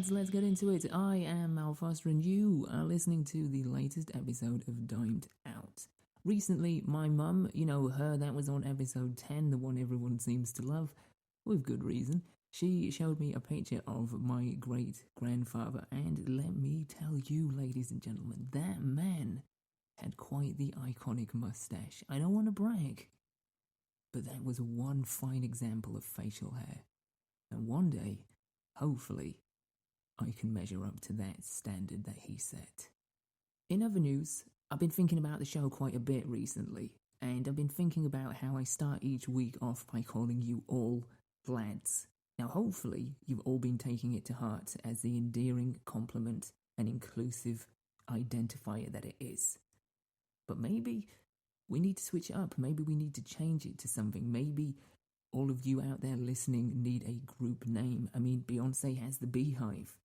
Let's get into it. I am Mal Foster and you are listening to the latest episode of Dimed Out. Recently, my mum, that was on episode 10, the one everyone seems to love, with good reason. She showed me a picture of my great-grandfather, and let me tell you, ladies and gentlemen, that man had quite the iconic mustache. I don't want to brag, but that was one fine example of facial hair. And one day, hopefully, I can measure up to that standard that he set. In other news, I've been thinking about the show quite a bit recently, and I've been thinking about how I start each week off by calling you all lads. Now hopefully you've all been taking it to heart as the endearing compliment and inclusive identifier that it is. But maybe we need to switch it up, maybe we need to change it to something, maybe all of you out there listening need a group name. I mean, Beyonce has the Beehive.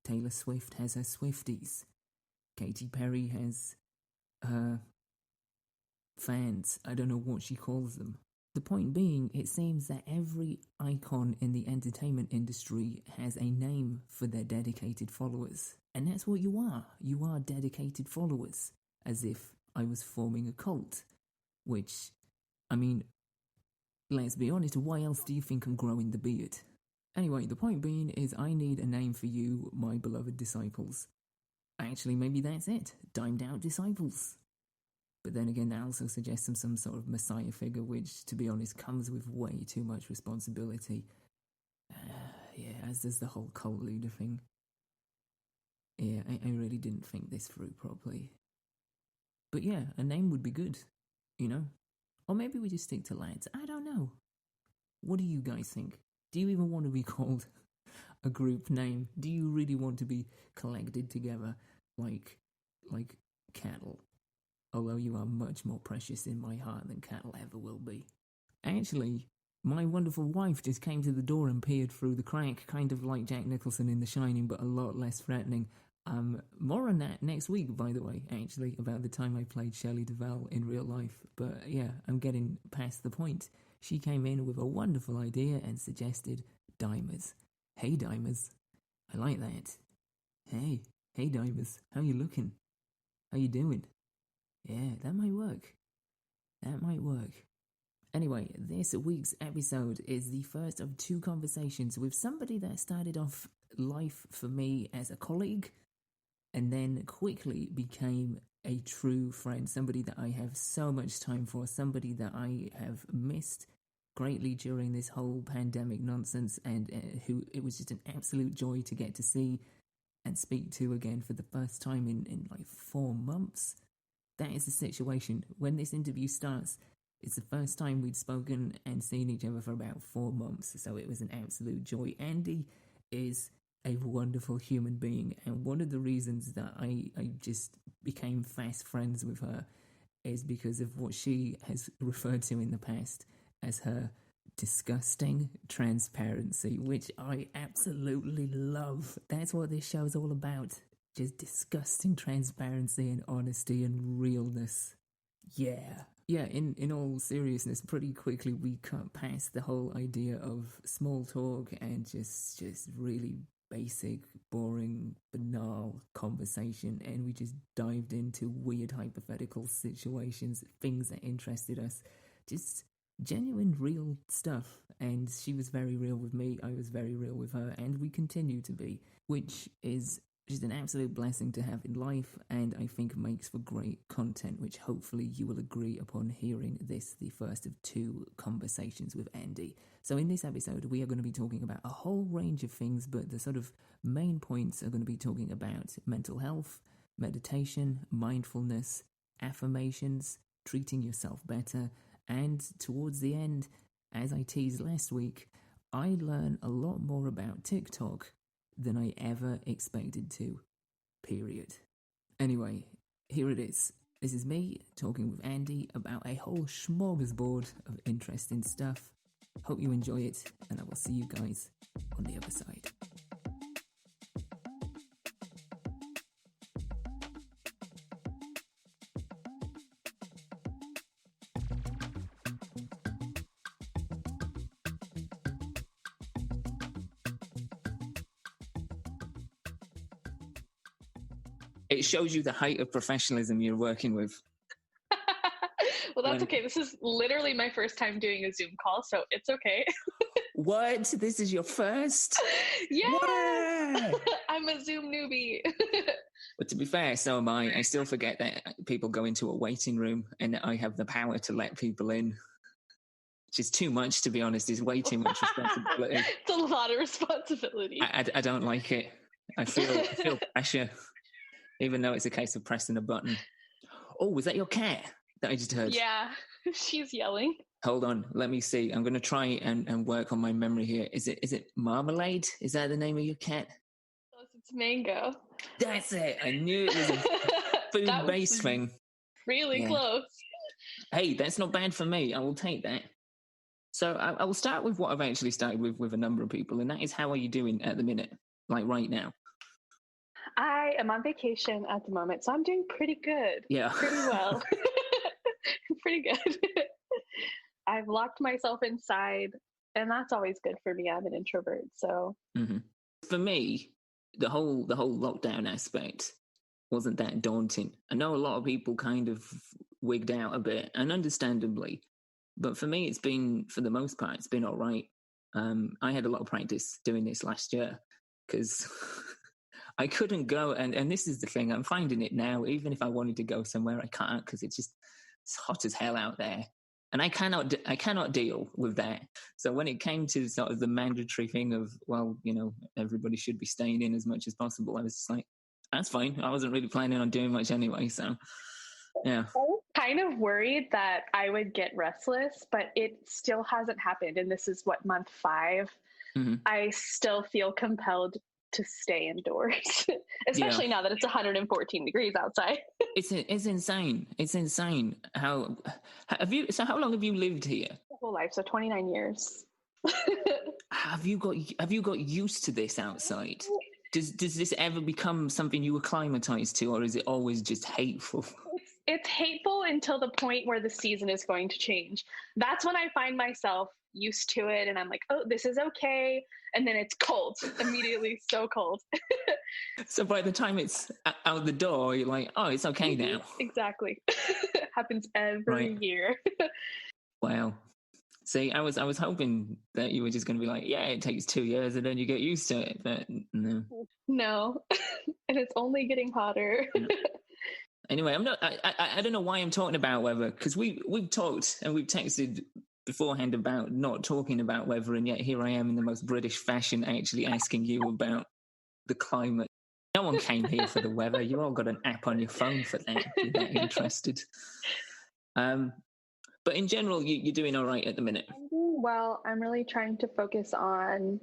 Taylor Swift has her Swifties. Katy Perry has her fans. I don't know what she calls them. The point being, it seems that every icon in the entertainment industry has a name for their dedicated followers. And that's what you are. You are dedicated followers. As if I was forming a cult. Which, I mean, let's be honest, why else do you think I'm growing the beard? Anyway, the point being is I need a name for you, my beloved disciples. Actually, maybe that's it. Dimed out disciples. But then again, that also suggests some sort of messiah figure, which, to be honest, comes with way too much responsibility. As does the whole cult leader thing. Yeah, I really didn't think this through properly. But yeah, a name would be good, Or maybe we just stick to lads. I don't know. What do you guys think? Do you even want to be called a group name? Do you really want to be collected together like cattle? Although you are much more precious in my heart than cattle ever will be. Actually, my wonderful wife just came to the door and peered through the crack, kind of like Jack Nicholson in The Shining, but a lot less threatening. More on that next week, by the way, actually, about the time I played Shelley Duvall in real life. But yeah, I'm getting past the point. She came in with a wonderful idea and suggested Dimers. Hey, Dimers. I like that. Hey Dimers. How you looking? How you doing? Yeah, that might work. Anyway, this week's episode is the first of two conversations with somebody that started off life for me as a colleague and then quickly became a true friend, somebody that I have so much time for, somebody that I have missed greatly during this whole pandemic nonsense, and who it was just an absolute joy to get to see and speak to again for the first time in like 4 months. That is the situation. When this interview starts, it's the first time we'd spoken and seen each other for about 4 months, so it was an absolute joy. Andy is a wonderful human being, and one of the reasons that I just became fast friends with her is because of what she has referred to in the past as her disgusting transparency, which I absolutely love. That's what this show's all about. Just disgusting transparency and honesty and realness. Yeah, in all seriousness, pretty quickly we cut past the whole idea of small talk and just really basic, boring, banal conversation, and we just dived into weird hypothetical situations, things that interested us, just genuine, real stuff. And she was very real with me, I was very real with her, and we continue to be, which is just an absolute blessing to have in life, and I think makes for great content, which hopefully you will agree upon hearing this, the first of two conversations with Andy. So in this episode, we are going to be talking about a whole range of things, but the sort of main points are going to be talking about mental health, meditation, mindfulness, affirmations, treating yourself better, and towards the end, as I teased last week, I learn a lot more about TikTok than I ever expected to, period. Anyway, here it is. This is me talking with Andy about a whole smorgasbord of interesting stuff. Hope you enjoy it, and I will see you guys on the other side. It shows you the height of professionalism you're working with. Well, that's okay. This is literally my first time doing a Zoom call, so it's okay. What? This is your first? Yeah! I'm a Zoom newbie. But to be fair, so am I. I still forget that people go into a waiting room and I have the power to let people in. Which is too much, to be honest. It's way too much responsibility. It's a lot of responsibility. I don't like it. I feel pressure, even though it's a case of pressing a button. Oh, was that your cat that I just heard? Yeah, she's yelling. Hold on, let me see. I'm going to try and work on my memory here. Is it Marmalade? Is that the name of your cat? Yes, it's Mango. That's it. I knew it was a food-based thing. Really close. Hey, that's not bad for me. I will take that. So I will start with what I've actually started with a number of people, and that is, how are you doing at the minute, like right now? I am on vacation at the moment, so I'm doing pretty good. Yeah. Pretty well. Pretty good. I've locked myself inside, and that's always good for me. I'm an introvert, so. Mm-hmm. For me, the whole lockdown aspect wasn't that daunting. I know a lot of people kind of wigged out a bit, and understandably, but for me, it's been, for the most part, it's been all right. I had a lot of practice doing this last year because I couldn't go, and this is the thing, I'm finding it now, even if I wanted to go somewhere, I can't, because it's hot as hell out there. And I cannot deal with that. So when it came to sort of the mandatory thing of, well, you know, everybody should be staying in as much as possible, I was just like, that's fine. I wasn't really planning on doing much anyway, so yeah. I was kind of worried that I would get restless, but it still hasn't happened. And this is what, month 5? Mm-hmm. I still feel compelled to stay indoors, especially now that it's 114 degrees outside. It's insane. It's insane. How long have you lived here? My whole life, so 29 years. Have you got used to this outside? Does this ever become something you acclimatize to, or is it always just hateful? It's hateful until the point where the season is going to change. That's when I find myself used to it, and I'm like, oh, this is okay. And then it's cold, immediately so cold. So by the time it's out the door, you're like, oh, it's okay now. Exactly. Happens every year. Wow. See, I was hoping that you were just going to be like, yeah, it takes 2 years and then you get used to it, but no. No, and it's only getting hotter. Anyway, I don't know why I'm talking about weather, because we've talked and we've texted beforehand about not talking about weather, and yet here I am in the most British fashion actually asking you about the climate. No one came here for the weather. You all got an app on your phone for that, if you're that interested. But in general, you're doing all right at the minute. I'm doing well. I'm really trying to focus on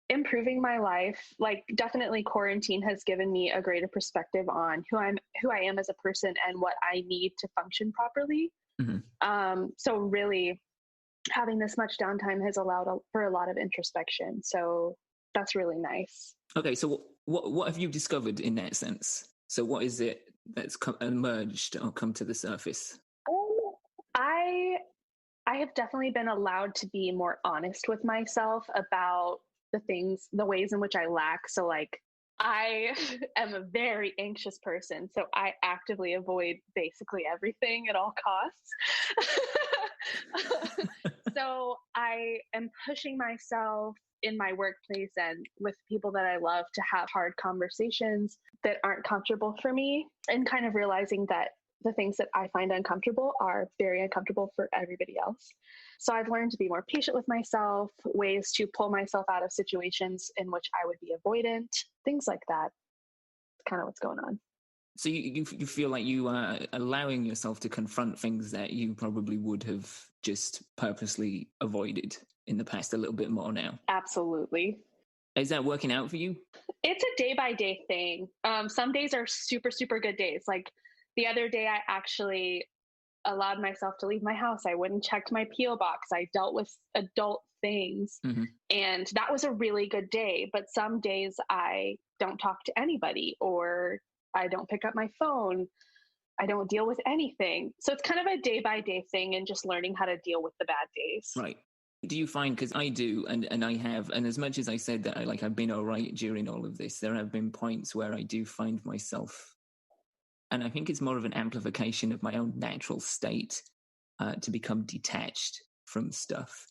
improving my life. Like, definitely quarantine has given me a greater perspective on who I am as a person and what I need to function properly. Mm-hmm. So really having this much downtime has allowed for a lot of introspection. So that's really nice. Okay. So what have you discovered in that sense? So what is it that's emerged or come to the surface? I have definitely been allowed to be more honest with myself about the ways in which I lack. So like, I am a very anxious person, so I actively avoid basically everything at all costs. So I am pushing myself in my workplace and with people that I love to have hard conversations that aren't comfortable for me, and kind of realizing that the things that I find uncomfortable are very uncomfortable for everybody else. So I've learned to be more patient with myself, ways to pull myself out of situations in which I would be avoidant, things like that. That's kind of what's going on. So you feel like you are allowing yourself to confront things that you probably would have just purposely avoided? in the past a little bit more now. Absolutely. Is that working out for you? It's a day by day thing. Some days are super, super good days. Like the other day, I actually allowed myself to leave my house. I went and checked my P.O. box. I dealt with adult things. Mm-hmm. And that was a really good day. But some days I don't talk to anybody, or I don't pick up my phone. I don't deal with anything. So it's kind of a day by day thing, and just learning how to deal with the bad days. Right. Do you find, because I do, and I have, and as much as I said that I've been all right during all of this, there have been points where I do find myself, and I think it's more of an amplification of my own natural state, to become detached from stuff.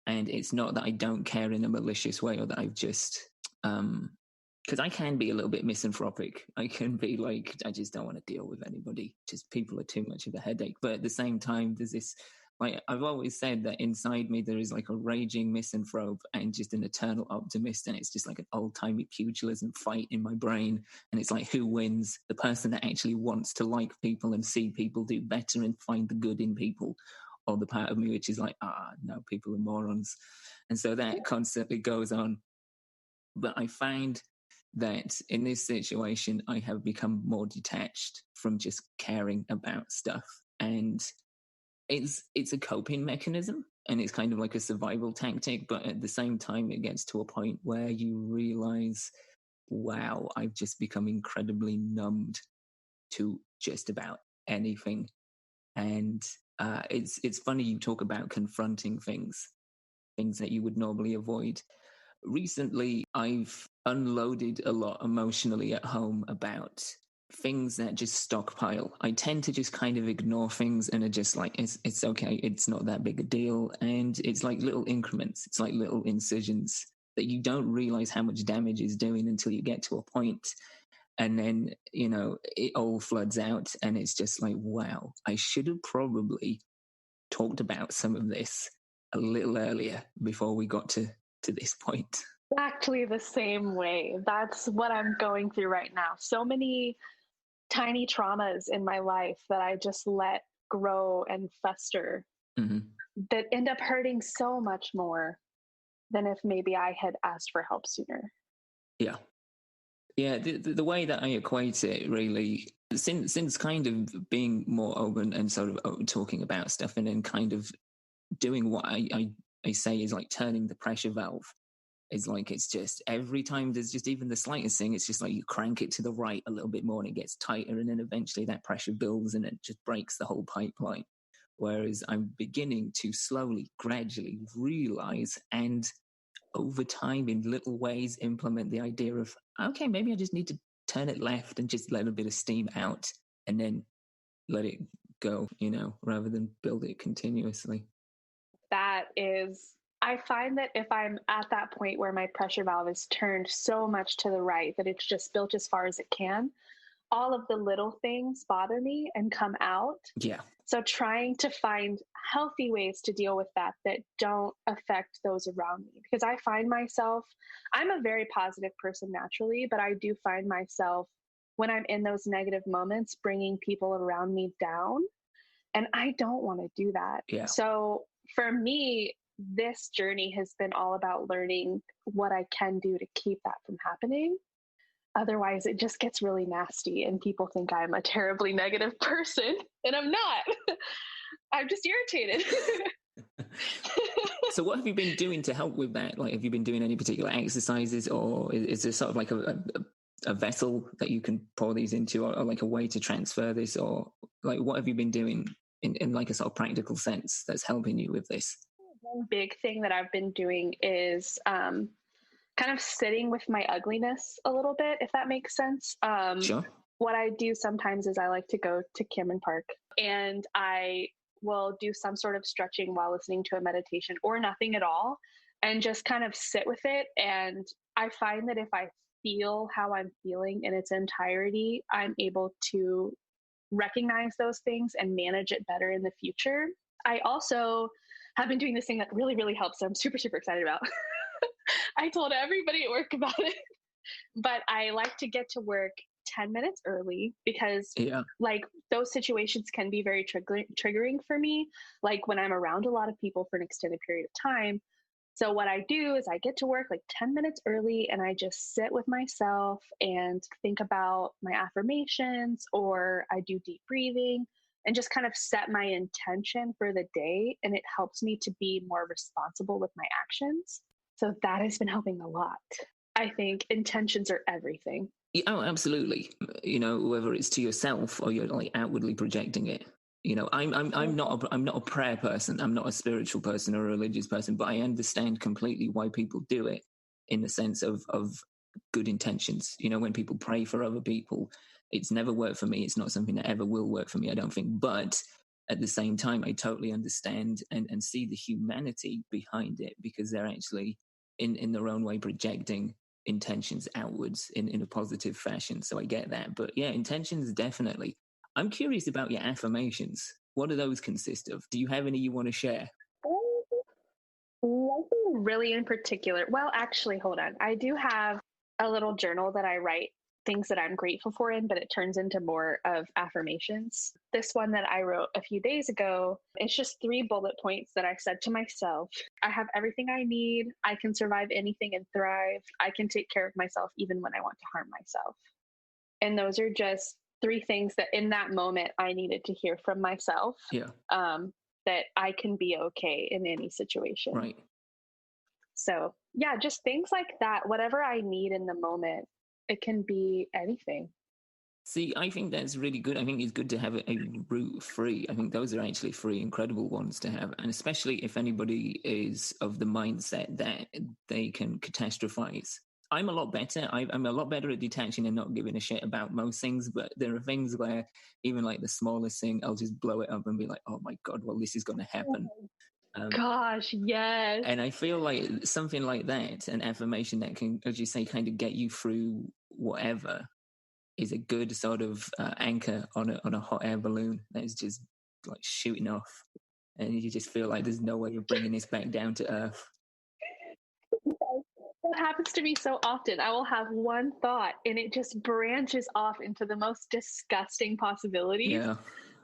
And it's not that I don't care in a malicious way, or that I've just, because I can be a little bit misanthropic. I can be like, I just don't want to deal with anybody. Just people are too much of a headache. But at the same time, there's this, like I've always said, that inside me there is like a raging misanthrope and just an eternal optimist, and it's just like an old-timey pugilism fight in my brain. And it's like, who wins? The person that actually wants to like people and see people do better and find the good in people, or the part of me which is like, no, people are morons. And so that constantly goes on. But I find that in this situation, I have become more detached from just caring about stuff. And it's a coping mechanism, and it's kind of like a survival tactic. But at the same time, it gets to a point where you realize, wow, I've just become incredibly numbed to just about anything. And it's funny you talk about confronting things that you would normally avoid. Recently, I've unloaded a lot emotionally at home about things that just stockpile. I tend to just kind of ignore things and are just like, it's okay, it's not that big a deal. And it's like little increments, it's like little incisions that you don't realize how much damage is doing until you get to a point. And then, it all floods out, and it's just like, wow, I should have probably talked about some of this a little earlier before we got to this point. Exactly the same way. That's what I'm going through right now. So many tiny traumas in my life that I just let grow and fester, Mm-hmm. that end up hurting so much more than if maybe I had asked for help sooner. Yeah. The way that I equate it, really, since kind of being more open and sort of talking about stuff, and then kind of doing what I say is like turning the pressure valve. It's like, it's just every time there's just even the slightest thing, it's just like you crank it to the right a little bit more and it gets tighter, and then eventually that pressure builds and it just breaks the whole pipeline. Whereas I'm beginning to slowly, gradually realize, and over time in little ways implement the idea of, okay, maybe I just need to turn it left and just let a bit of steam out and then let it go, rather than build it continuously. I find that if I'm at that point where my pressure valve is turned so much to the right that it's just built as far as it can, all of the little things bother me and come out. Yeah. So trying to find healthy ways to deal with that don't affect those around me. Because I find myself, I'm a very positive person naturally, but I do find myself, when I'm in those negative moments, bringing people around me down. And I don't want to do that. Yeah. So for me, this journey has been all about learning what I can do to keep that from happening. Otherwise, it just gets really nasty and people think I'm a terribly negative person, and I'm not. I'm just irritated. So what have you been doing to help with that? Like, have you been doing any particular exercises, or is there sort of like a vessel that you can pour these into, or like a way to transfer this, or like what have you been doing in like a sort of practical sense that's helping you with this? One big thing that I've been doing is kind of sitting with my ugliness a little bit, if that makes sense. Sure. What I do sometimes is I like to go to Cameron Park, and I will do some sort of stretching while listening to a meditation, or nothing at all, and just kind of sit with it. And I find that if I feel how I'm feeling in its entirety, I'm able to recognize those things and manage it better in the future. I also have been doing this thing that really, really helps, that I'm super, super excited about. I told everybody at work about it, but I like to get to work 10 minutes early, because like those situations can be very triggering for me. Like when I'm around a lot of people for an extended period of time, So what I do is I get to work like 10 minutes early and I just sit with myself and think about my affirmations, or I do deep breathing and just kind of set my intention for the day. And it helps me to be more responsible with my actions. So that has been helping a lot. I think intentions are everything. Yeah, oh, absolutely. Whether it's to yourself or you're like outwardly projecting it. I'm not a prayer person. I'm not a spiritual person or a religious person, but I understand completely why people do it in the sense of good intentions. When people pray for other people, it's never worked for me. It's not something that ever will work for me, I don't think. But at the same time, I totally understand and see the humanity behind it, because they're actually in their own way projecting intentions outwards in a positive fashion. So I get that. But yeah, intentions definitely. I'm curious about your affirmations. What do those consist of? Do you have any you want to share? Nothing really in particular. Well, actually, hold on. I do have a little journal that I write things that I'm grateful for in, but it turns into more of affirmations. This one that I wrote a few days ago, it's just 3 bullet points that I said to myself. I have everything I need. I can survive anything and thrive. I can take care of myself even when I want to harm myself. And those are just 3 things that in that moment I needed to hear from myself. Yeah. That I can be okay in any situation. Right. So yeah, just things like that. Whatever I need in the moment, it can be anything. See, I think that's really good. I think it's good to have a root free. I think those are actually 3 incredible ones to have. And especially if anybody is of the mindset that they can catastrophize. I'm a lot better. I'm a lot better at detaching and not giving a shit about most things. But there are things where even like the smallest thing, I'll just blow it up and be like, oh my God, well, this is going to happen. Gosh, yes. And I feel like something like that, an affirmation that can, as you say, kind of get you through whatever, is a good sort of anchor on a hot air balloon that is just like shooting off, and you just feel like there's no way of bringing this back down to earth. That happens to me so often. I will have one thought and it just branches off into the most disgusting possibilities. Yeah.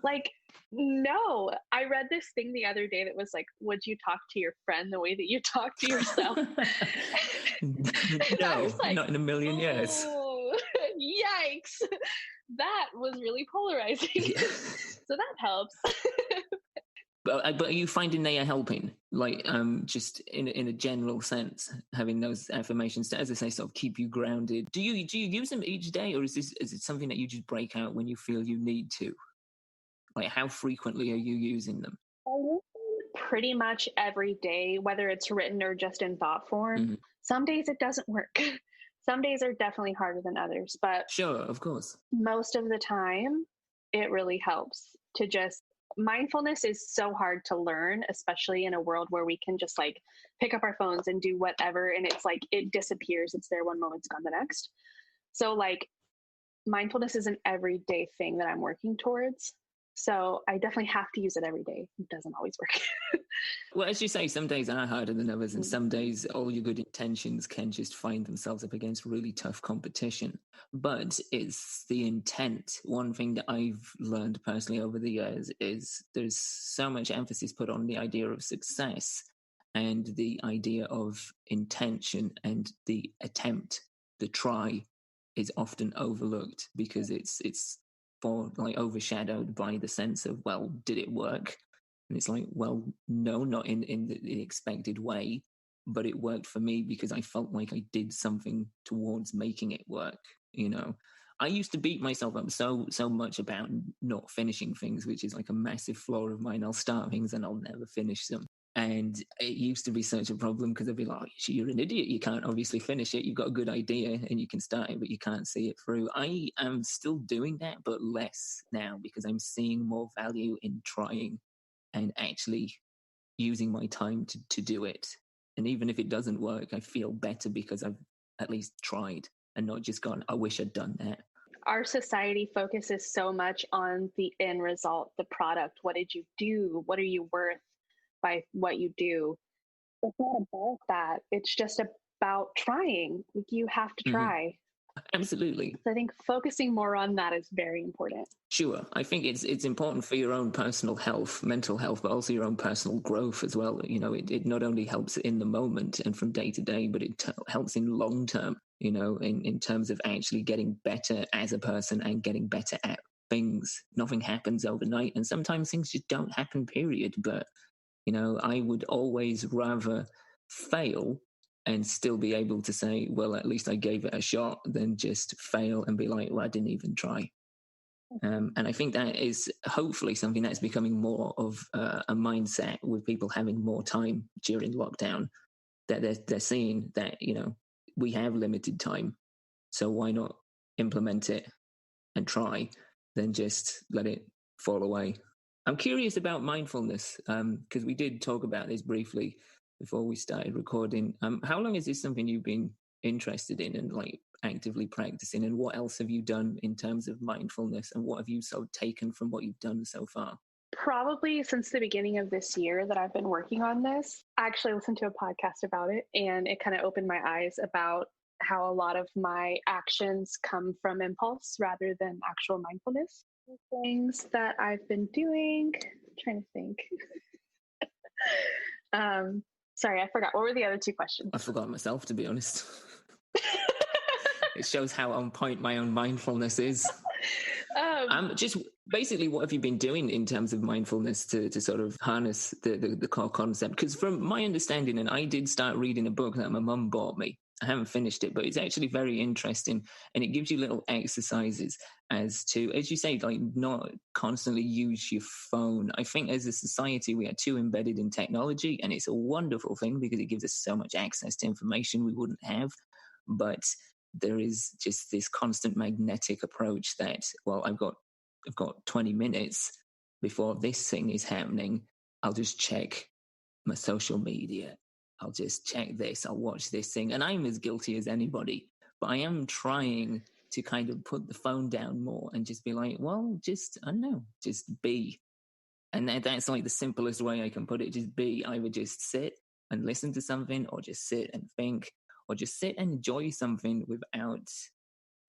Like, no, I read this thing the other day that was like, would you talk to your friend the way that you talk to yourself? No, like, not in a million years. Yikes. That was really polarizing. Yeah. So that helps. But are you finding they are helping? Like, just in a general sense, having those affirmations to, as I say, sort of keep you grounded. Do you use them each day, or is it something that you just break out when you feel you need to? Like, how frequently are you using them? Pretty much every day, whether it's written or just in thought form. Mm-hmm. Some days it doesn't work. Some days are definitely harder than others, but sure, of course. Most of the time, it really helps to just. Mindfulness is so hard to learn, especially in a world where we can just like pick up our phones and do whatever. And it's like, it disappears. It's there one moment, it's gone the next. So like mindfulness is an everyday thing that I'm working towards. So I definitely have to use it every day. It doesn't always work. Well, as you say, some days are harder than others, and some days all your good intentions can just find themselves up against really tough competition. But it's the intent. One thing that I've learned personally over the years is there's so much emphasis put on the idea of success and the idea of intention, and the attempt, the try, is often overlooked because it's for like overshadowed by the sense of, well, did it work? And it's like, well, no, not in the expected way, but it worked for me because I felt like I did something towards making it work. I used to beat myself up so much about not finishing things, which is like a massive flaw of mine. I'll start things and I'll never finish them. And it used to be such a problem because I'd be like, you're an idiot. You can't obviously finish it. You've got a good idea and you can start it, but you can't see it through. I am still doing that, but less now because I'm seeing more value in trying and actually using my time to do it. And even if it doesn't work, I feel better because I've at least tried and not just gone, I wish I'd done that. Our society focuses so much on the end result, the product. What did you do? What are you worth by what you do? It's not about that. It's just about trying. You have to try. Absolutely. So I think focusing more on that is very important. Sure. I think it's important for your own personal health, mental health, but also your own personal growth as well. You know, it not only helps in the moment and from day to day, but it helps in long term, you know, in terms of actually getting better as a person and getting better at things. Nothing happens overnight, and sometimes things just don't happen, period. But, you know, I would always rather fail and still be able to say, well, at least I gave it a shot, than just fail and be like, well, I didn't even try. And I think that is hopefully something that's becoming more of a mindset with people having more time during lockdown, that they're seeing that, you know, we have limited time. So why not implement it and try, than just let it fall away? I'm curious about mindfulness, because we did talk about this briefly before we started recording. How long is this something you've been interested in and like actively practicing, and what else have you done in terms of mindfulness, and what have you so taken from what you've done so far? Probably since the beginning of this year that I've been working on this. I actually listened to a podcast about it, and it kind of opened my eyes about how a lot of my actions come from impulse rather than actual mindfulness. Things that I've been doing, I'm trying to think. Sorry, I forgot. What were the other two questions? I forgot myself, to be honest. It shows how on point my own mindfulness is. Just basically, what have you been doing in terms of mindfulness to sort of harness the core concept? Because from my understanding, and I did start reading a book that my mum bought me. I haven't finished it, but it's actually very interesting, and it gives you little exercises as to, as you say, like not constantly use your phone. I think as a society, we are too embedded in technology, and it's a wonderful thing because it gives us so much access to information we wouldn't have. But there is just this constant magnetic approach that, well, I've got 20 minutes before this thing is happening. I'll just check my social media. I'll just check this. I'll watch this thing. And I'm as guilty as anybody, but I am trying to kind of put the phone down more and just be like, well, just, I don't know, just be. And that's like the simplest way I can put it. Just be. Either just sit and listen to something, or just sit and think, or just sit and enjoy something without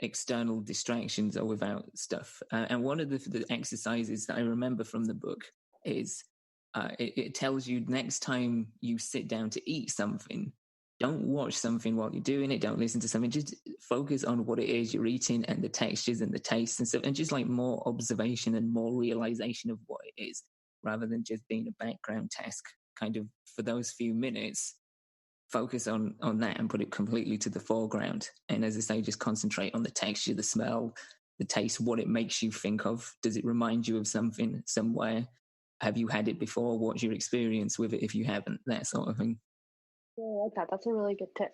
external distractions or without stuff. And one of the exercises that I remember from the book is it tells you next time you sit down to eat something, don't watch something while you're doing it. Don't listen to something. Just focus on what it is you're eating and the textures and the tastes and stuff, and just like more observation and more realization of what it is, rather than just being a background task. Kind of for those few minutes, focus on that and put it completely to the foreground. And as I say, just concentrate on the texture, the smell, the taste, what it makes you think of. Does it remind you of something somewhere? Have you had it before? What's your experience with it if you haven't? That sort of thing. I like that. That's a really good tip.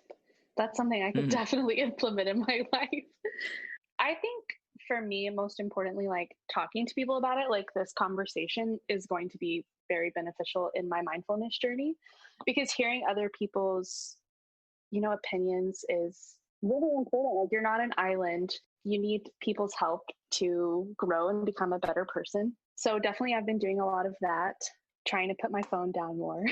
That's something I could definitely implement in my life. I think for me, most importantly, like talking to people about it, like this conversation is going to be very beneficial in my mindfulness journey, because hearing other people's, opinions is really important. Like, you're not an island. You need people's help to grow and become a better person. So definitely I've been doing a lot of that, trying to put my phone down more.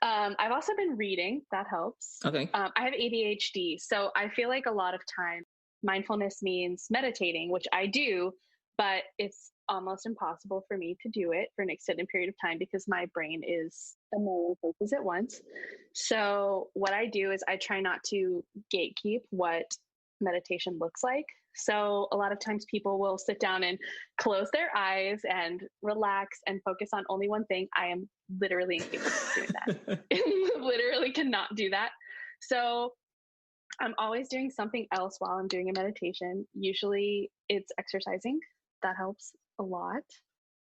I've also been reading. That helps. Okay. I have ADHD. So I feel like a lot of time mindfulness means meditating, which I do, but it's almost impossible for me to do it for an extended period of time because my brain is a million places at once. So what I do is I try not to gatekeep what meditation looks like. So a lot of times people will sit down and close their eyes and relax and focus on only one thing. I am literally incapable of doing that. Literally cannot do that. So I'm always doing something else while I'm doing a meditation. Usually it's exercising. That helps a lot.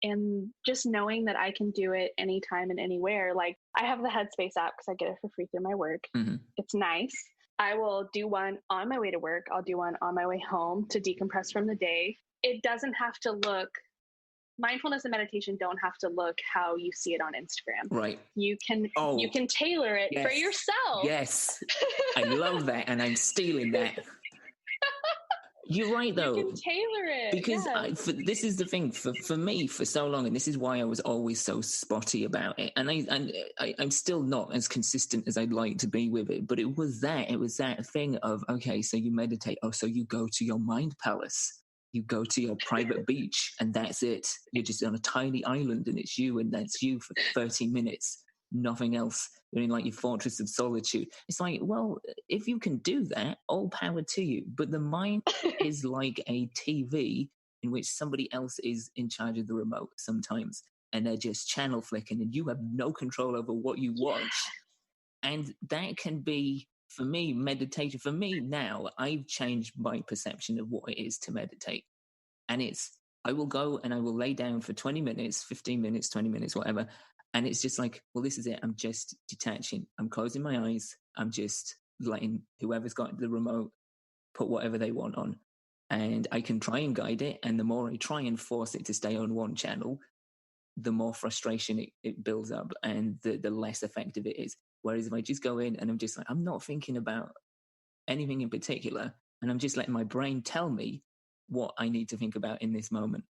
And just knowing that I can do it anytime and anywhere. Like, I have the Headspace app because I get it for free through my work. Mm-hmm. It's nice. I will do one on my way to work. I'll do one on my way home to decompress from the day. It doesn't have to look, mindfulness and meditation don't have to look how you see it on Instagram. Right. You can tailor it for yourself. Yes. I love that. And I'm stealing that. You're right, though. You can tailor it. Because Yes. this is the thing for me for so long, and this is why I was always so spotty about it. And I'm still not as consistent as I'd like to be with it. But it was that thing of, okay, so you meditate. Oh, so you go to your mind palace, you go to your private beach, and that's it. You're just on a tiny island, and it's you, and that's you for 30 minutes. Nothing else. You're in like your fortress of solitude. It's like, well, if you can do that, all power to you. But the mind is like a TV in which somebody else is in charge of the remote sometimes, and they're just channel flicking, and you have no control over what you watch. And that can be, for me, meditation. For me now, I've changed my perception of what it is to meditate. And it's, I will go and I will lay down for 20 minutes, 15 minutes, 20 minutes, whatever. And it's just like, well, this is it. I'm just detaching. I'm closing my eyes. I'm just letting whoever's got the remote put whatever they want on. And I can try and guide it. And the more I try and force it to stay on one channel, the more frustration it builds up and the less effective it is. Whereas if I just go in and I'm just like, I'm not thinking about anything in particular, and I'm just letting my brain tell me what I need to think about in this moment.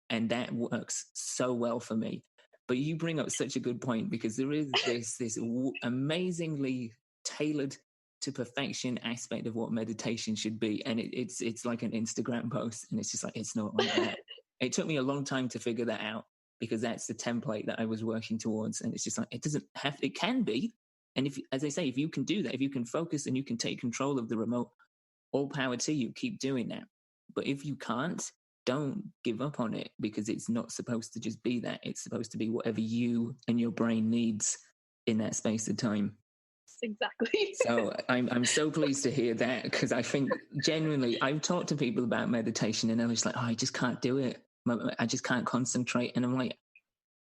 And that works so well for me. But you bring up such a good point, because there is this amazingly tailored to perfection aspect of what meditation should be. And it's like an Instagram post, and it's just like, it's not like that. It took me a long time to figure that out, because that's the template that I was working towards. And it's just like, it doesn't have, it can be. And if, as I say, if you can do that, if you can focus and you can take control of the remote, all power to you, keep doing that. But if you can't, don't give up on it, because it's not supposed to just be that. It's supposed to be whatever you and your brain needs in that space of time. Exactly. So I'm so pleased to hear that, because I think genuinely I've talked to people about meditation and they're just like, oh, I just can't do it. I just can't concentrate. And I'm like,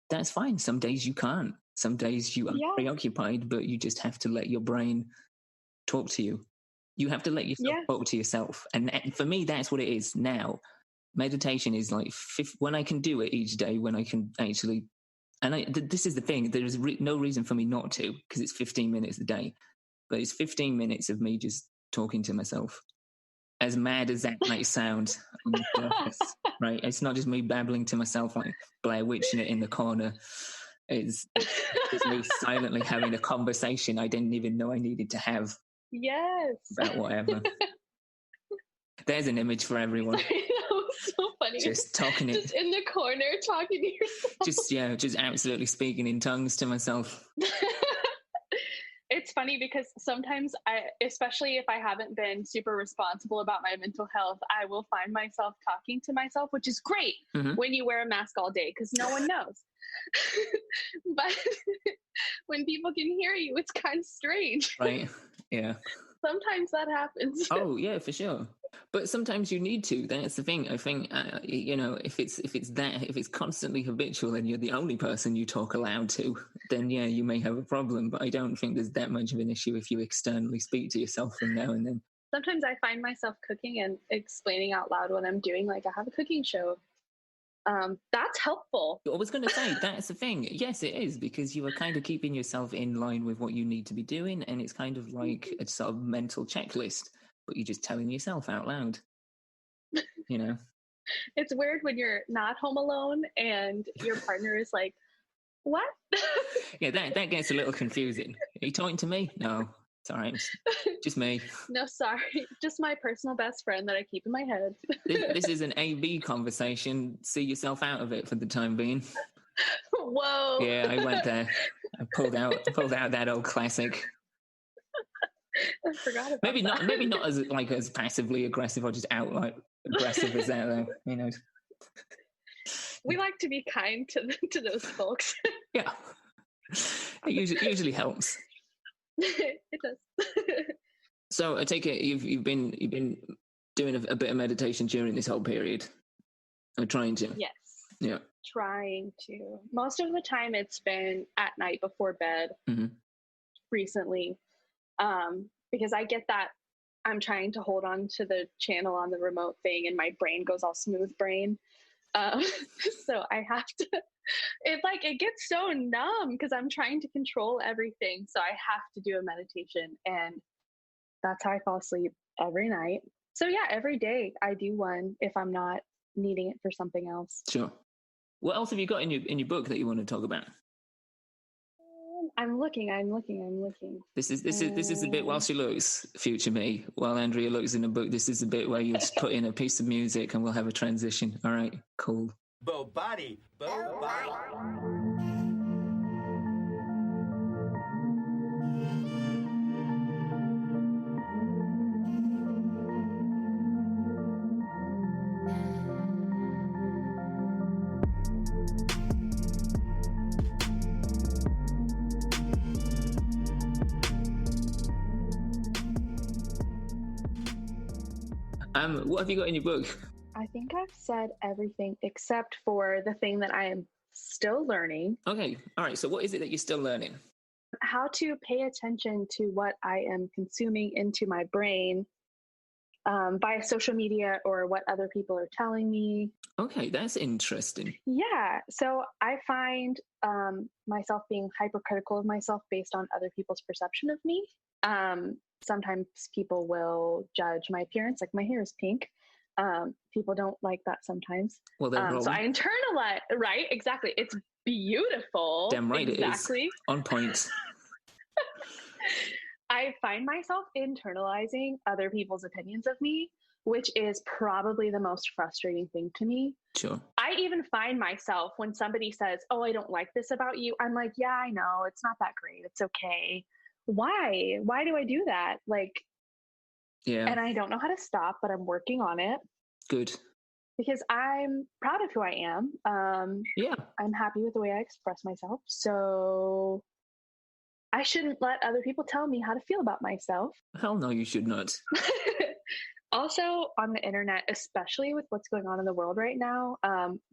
that's fine. Some days you can't. Some days you are preoccupied, but you just have to let your brain talk to you. You have to let yourself talk to yourself. And for me, that's what it is now. Meditation is like when I can do it each day, when I can actually, and this is the thing, there is no reason for me not to, because it's 15 minutes a day, but it's 15 minutes of me just talking to myself. As mad as that might sound on the surface, right? It's not just me babbling to myself like Blair Witching it in the corner. It's me silently having a conversation I didn't even know I needed to have. Yes. About whatever. There's an image for everyone. I know, so funny. Just talking it. Just in the corner talking to yourself. Just absolutely speaking in tongues to myself. It's funny because sometimes especially if I haven't been super responsible about my mental health, I will find myself talking to myself, which is great when you wear a mask all day, because no one knows. But when people can hear you, it's kind of strange. Right. Yeah. Sometimes that happens. Oh yeah, for sure. But sometimes you need to. That's the thing. I think if it's constantly habitual and you're the only person you talk aloud to, then yeah, you may have a problem. But I don't think there's that much of an issue if you externally speak to yourself from now and then. Sometimes I find myself cooking and explaining out loud what I'm doing. Like I have a cooking show. That's helpful. I was going to say, that's the thing. Yes, it is, because you are kind of keeping yourself in line with what you need to be doing. And it's kind of like a sort of mental checklist, but you're just telling yourself out loud, you know? It's weird when you're not home alone and your partner is like, what? Yeah, that gets a little confusing. Are you talking to me? No, it's all right. Just me. No, sorry. Just my personal best friend that I keep in my head. This is an A-B conversation. See yourself out of it for the time being. Whoa. Yeah, I went there. I pulled out that old classic. I forgot about maybe that. Maybe not as passively aggressive or just outright aggressive as that, though. You know. We like to be kind to those folks. Yeah, it usually helps. It does. So I take it you've been doing a bit of meditation during this whole period. I'm trying to. Yes. Yeah. Trying to. Most of the time, it's been at night before bed. Recently, because I get that I'm trying to hold on to the channel on the remote thing, and my brain goes all smooth brain. So I have to. It gets so numb because I'm trying to control everything. So I have to do a meditation, and that's how I fall asleep every night. So yeah, every day I do one if I'm not needing it for something else. Sure. What else have you got in your book that you want to talk about? I'm looking. This is the bit while she looks, future me, while Andrea looks in the book. This is the bit where you just put in a piece of music and we'll have a transition. All right, cool. Bo body. What have you got in your book? I think I've said everything except for the thing that I am still learning. Okay, all right. So what is it that you're still learning? How to pay attention to what I am consuming into my brain via social media or what other people are telling me. Okay, that's interesting. Yeah. So I find myself being hypercritical of myself based on other people's perception of me. Sometimes people will judge my appearance, like my hair is pink. People don't like that sometimes. Well, they're wrong. So I internalize, right? Exactly. It's beautiful. Damn right exactly. It is. On point. I find myself internalizing other people's opinions of me, which is probably the most frustrating thing to me. Sure. I even find myself when somebody says, "Oh, I don't like this about you," I'm like, "Yeah, I know. It's not that great. It's okay." Why? Why do I do that? Like, yeah. And I don't know how to stop, but I'm working on it. Good. Because I'm proud of who I am. Yeah. I'm happy with the way I express myself. So I shouldn't let other people tell me how to feel about myself. Hell no, you should not. Also, on the internet, especially with what's going on in the world right now,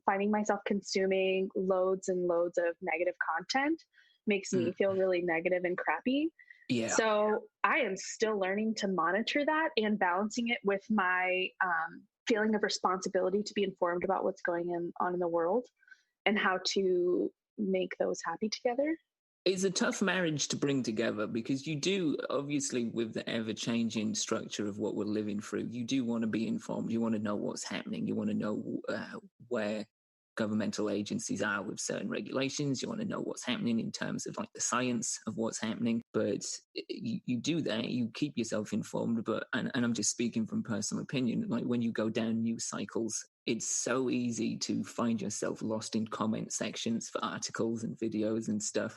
finding myself consuming loads and loads of negative content makes me feel really negative and crappy. Yeah. So I am still learning to monitor that and balancing it with my feeling of responsibility to be informed about what's going on in the world and how to make those happy together. It's a tough marriage to bring together because you do, obviously, with the ever-changing structure of what we're living through, you do want to be informed. You want to know what's happening. You want to know where governmental agencies are with certain regulations. You want to know what's happening in terms of like the science of what's happening. But you do that, you keep yourself informed. But and I'm just speaking from personal opinion, like when you go down news cycles, it's so easy to find yourself lost in comment sections for articles and videos and stuff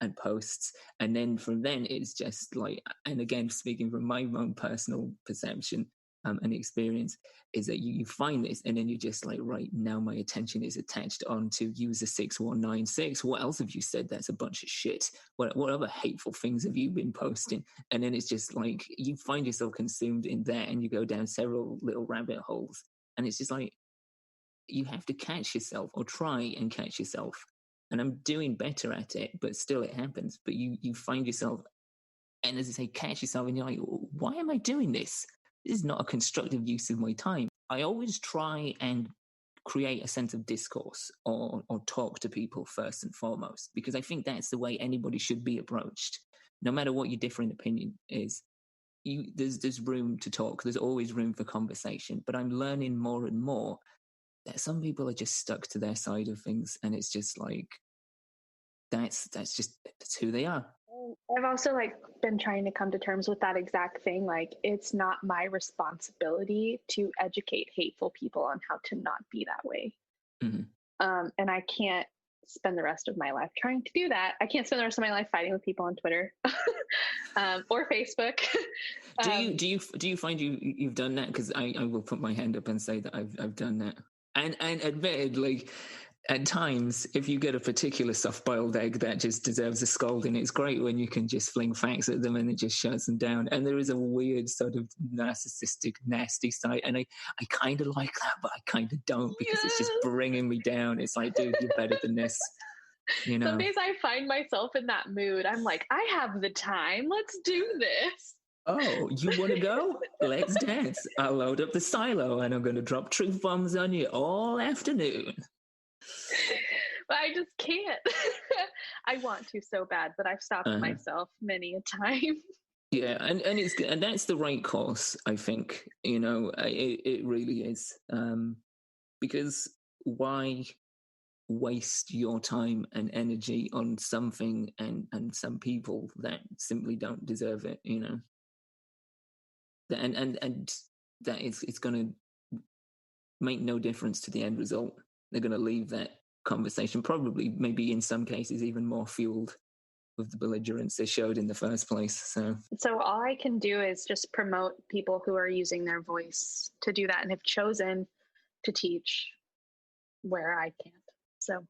and posts. And then from then it's just like, and again, speaking from my own personal perception, and experience, is that you find this and then you're just like, right, now my attention is attached onto user 6196. What else have you said that's a bunch of shit? What other hateful things have you been posting? And then it's just like you find yourself consumed in that and you go down several little rabbit holes. And it's just like you have to catch yourself or try and catch yourself. And I'm doing better at it, but still it happens. But you find yourself, and as I say, catch yourself and you're like, why am I doing this? This is not a constructive use of my time. I always try and create a sense of discourse or talk to people first and foremost, because I think that's the way anybody should be approached. No matter what your different opinion is, there's room to talk. There's always room for conversation. But I'm learning more and more that some people are just stuck to their side of things, and it's just like that's who they are. I've also been trying to come to terms with that exact thing. Like, it's not my responsibility to educate hateful people on how to not be that way. Mm-hmm. And I can't spend the rest of my life trying to do that. I can't spend the rest of my life fighting with people on Twitter or Facebook. Do you find you've done that? Because I will put my hand up and say that I've done that. And admitted, like, at times, if you get a particular soft-boiled egg that just deserves a scolding, it's great when you can just fling facts at them and it just shuts them down. And there is a weird sort of narcissistic, nasty side. And I kind of like that, but I kind of don't, because it's just bringing me down. It's like, dude, you're better than this. You know? Some days I find myself in that mood. I'm like, I have the time. Let's do this. Oh, you want to go? Let's dance. I'll load up the silo and I'm going to drop truth bombs on you all afternoon. But I just can't. I want to so bad, but I've stopped myself many a time. Yeah, and that's the right course, I think. It really is. Because why waste your time and energy on something and some people that simply don't deserve it? And that it's going to make no difference to the end result. They're going to leave that conversation probably, maybe in some cases, even more fueled with the belligerence they showed in the first place. So all I can do is just promote people who are using their voice to do that and have chosen to teach where I can't. So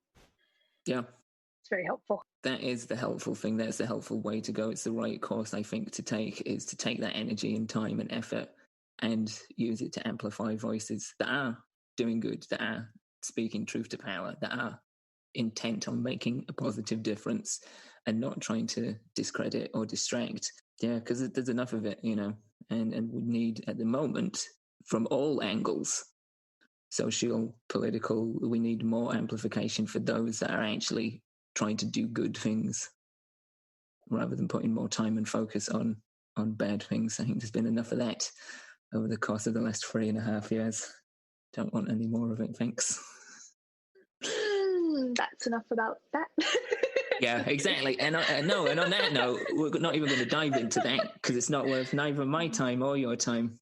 yeah, it's very helpful. That is the helpful thing. That's the helpful way to go. It's the right course, I think, to take, is to take that energy and time and effort and use it to amplify voices that are doing good, that are speaking truth to power, that are intent on making a positive difference and not trying to discredit or distract. Yeah, because there's enough of it, and we need at the moment from all angles, social, political, we need more amplification for those that are actually trying to do good things rather than putting more time and focus on bad things. I think there's been enough of that over the course of the last 3.5 years. Don't want any more of it, thanks. That's enough about that. Yeah, exactly. And on that note, we're not even going to dive into that because it's not worth neither my time or your time.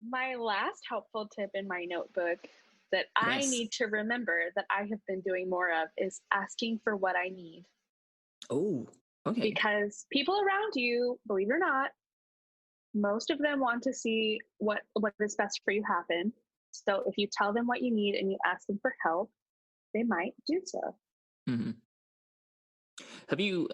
My last helpful tip in my notebook that I need to remember that I have been doing more of is asking for what I need. Oh, okay. Because people around you, believe it or not, most of them want to see what is best for you happen. So if you tell them what you need and you ask them for help, they might do so. Mm-hmm. Have you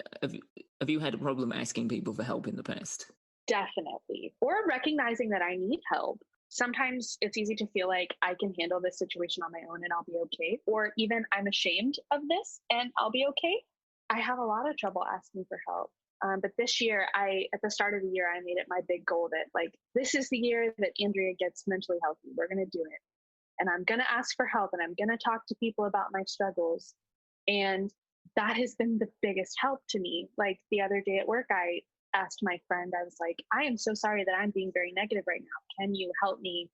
had a problem asking people for help in the past? Definitely. Or recognizing that I need help. Sometimes it's easy to feel like I can handle this situation on my own and I'll be okay. Or even I'm ashamed of this and I'll be okay. I have a lot of trouble asking for help. But this year, at the start of the year, I made it my big goal that this is the year that Andrea gets mentally healthy. We're going to do it. And I'm going to ask for help and I'm going to talk to people about my struggles. And that has been the biggest help to me. Like the other day at work, I asked my friend, I was like, I am so sorry that I'm being very negative right now. Can you help me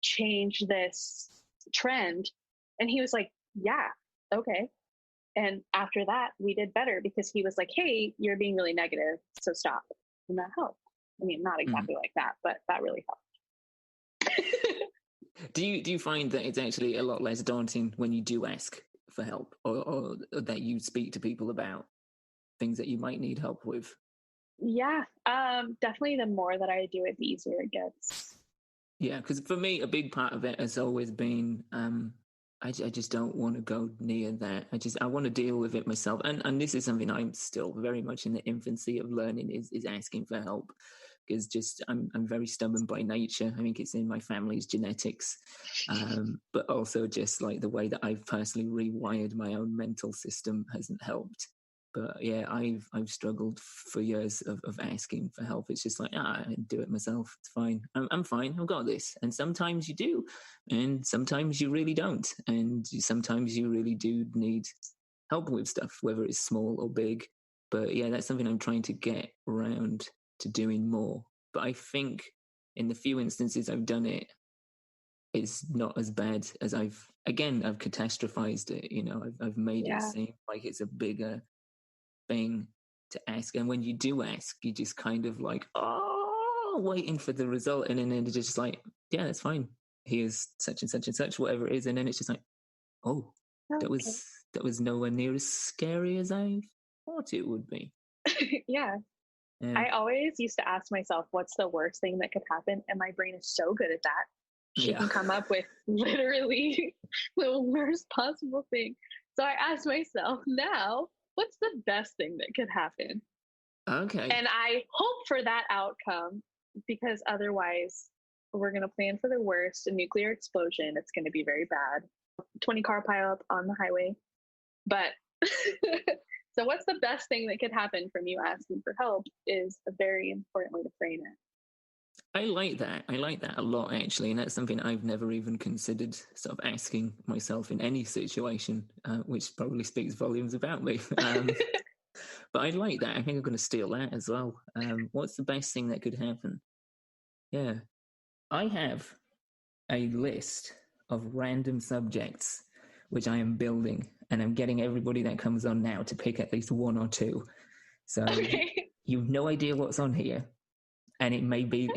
change this trend? And he was like, yeah, okay. And after that, we did better because he was like, hey, you're being really negative, so stop. And that helped. I mean, not exactly like that, but that really helped. Do you find that it's actually a lot less daunting when you do ask for help or that you speak to people about things that you might need help with? Yeah, definitely the more that I do it, the easier it gets. Yeah, because for me, a big part of it has always been I just don't want to go near that. I want to deal with it myself. And this is something I'm still very much in the infancy of learning is asking for help. Because just I'm very stubborn by nature. I think it's in my family's genetics, but also just like the way that I've personally rewired my own mental system hasn't helped. But yeah, I've struggled for years of asking for help. It's just like, I do it myself. It's fine. I'm fine. I've got this. And sometimes you do, and sometimes you really don't. And sometimes you really do need help with stuff, whether it's small or big. But yeah, that's something I'm trying to get around to doing more. But I think in the few instances I've done it, it's not as bad as I've catastrophized it. I've made it seem like it's a bigger thing to ask. And when you do ask, you just kind of like, waiting for the result. And then it's just like, yeah, that's fine. Here's such and such and such, whatever it is. And then it's just like, that was nowhere near as scary as I thought it would be. Yeah. I always used to ask myself, what's the worst thing that could happen? And my brain is so good at that. She can come up with literally the worst possible thing. So I asked myself, now, what's the best thing that could happen? Okay. And I hope for that outcome because otherwise we're going to plan for the worst, a nuclear explosion. It's going to be very bad. 20 car pileup on the highway. But so what's the best thing that could happen from you asking for help is a very important way to frame it. I like that. I like that a lot, actually. And that's something I've never even considered sort of asking myself in any situation, which probably speaks volumes about me. But I like that. I think I'm going to steal that as well. What's the best thing that could happen? Yeah. I have a list of random subjects which I am building, and I'm getting everybody that comes on now to pick at least one or two. So Okay. you've no idea what's on here. And it may be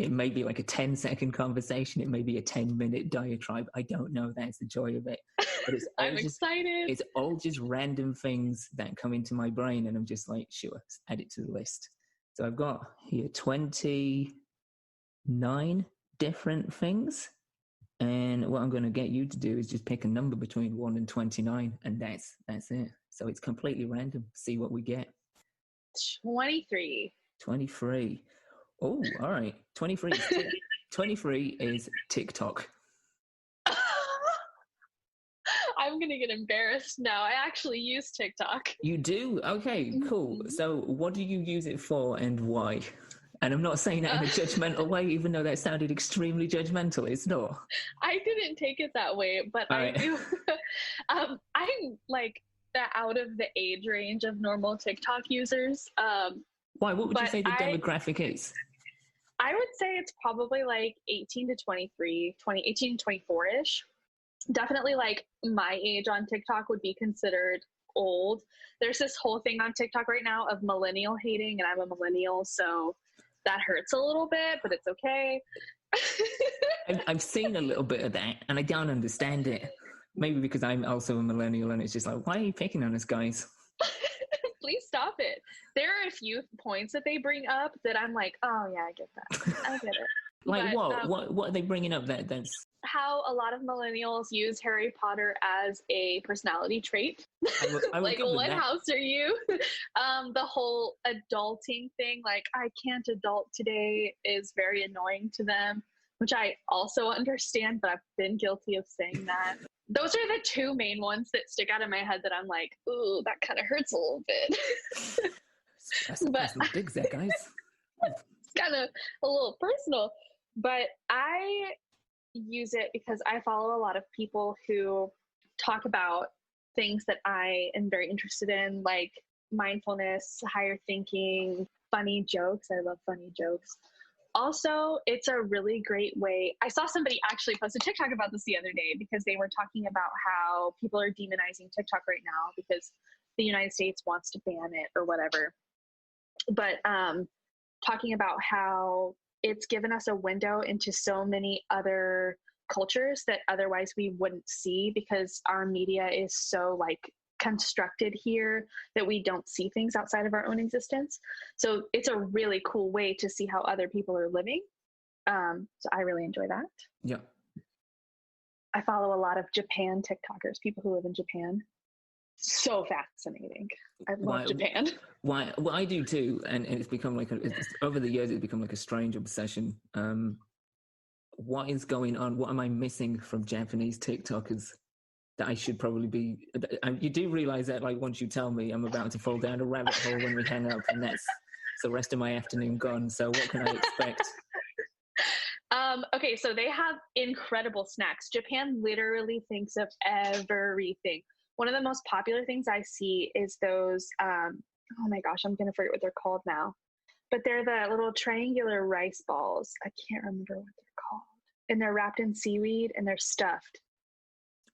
like a 10-second conversation. It may be a 10-minute diatribe. I don't know. That's the joy of it. But I'm excited. It's all just random things that come into my brain, and I'm just like, sure, add it to the list. So I've got here 29 different things. And what I'm going to get you to do is just pick a number between 1 and 29, and that's it. So it's completely random. See what we get. 23. 23. Oh, all right. 23 is TikTok. I'm going to get embarrassed now. I actually use TikTok. You do? Okay, cool. So what do you use it for and why? And I'm not saying that in a judgmental way, even though that sounded extremely judgmental. It's not. I didn't take it that way, but All I right. do. I'm like out of the age range of normal TikTok users. Why? What would you but say the demographic is? I would say it's probably like 18 to 23, 18 to 24-ish. Definitely like my age on TikTok would be considered old. There's this whole thing on TikTok right now of millennial hating, and I'm a millennial, so that hurts a little bit, but it's okay. I've seen a little bit of that, and I don't understand it. Maybe because I'm also a millennial, and it's just like, why are you picking on us, guys? Please stop it. There are a few points that they bring up that I'm like, oh yeah, I get that. I get it. Like but, what are they bringing up that's how a lot of millennials use Harry Potter as a personality trait. I like, what house are you? The whole adulting thing, like I can't adult today, is very annoying to them, which I also understand, but I've been guilty of saying that. Those are the two main ones that stick out in my head that I'm like, ooh, that kind of hurts a little bit. That's the digs there, guys. It's kind of a little personal, but I use it because I follow a lot of people who talk about things that I am very interested in, like mindfulness, higher thinking, funny jokes. I love funny jokes. Also, it's a really great way. I saw somebody actually post a TikTok about this the other day because they were talking about how people are demonizing TikTok right now because the United States wants to ban it or whatever. But talking about how it's given us a window into so many other cultures that otherwise we wouldn't see because our media is so like constructed here that we don't see things outside of our own existence. So it's a really cool way to see how other people are living. So I really enjoy that. Yeah. I follow a lot of Japan TikTokers, people who live in Japan. So fascinating. I love Japan. Well, I do too, and it's become like over the years it's become like a strange obsession. What is going on? What am I missing from Japanese TikTokers that I should probably be? You do realize that, like, once you tell me, I'm about to fall down a rabbit hole when we hang up, and that's the rest of my afternoon gone. So what can I expect? Okay, so they have incredible snacks. Japan literally thinks of everything. One of the most popular things I see is those, oh my gosh, I'm going to forget what they're called now. But they're the little triangular rice balls. I can't remember what they're called. And they're wrapped in seaweed and they're stuffed.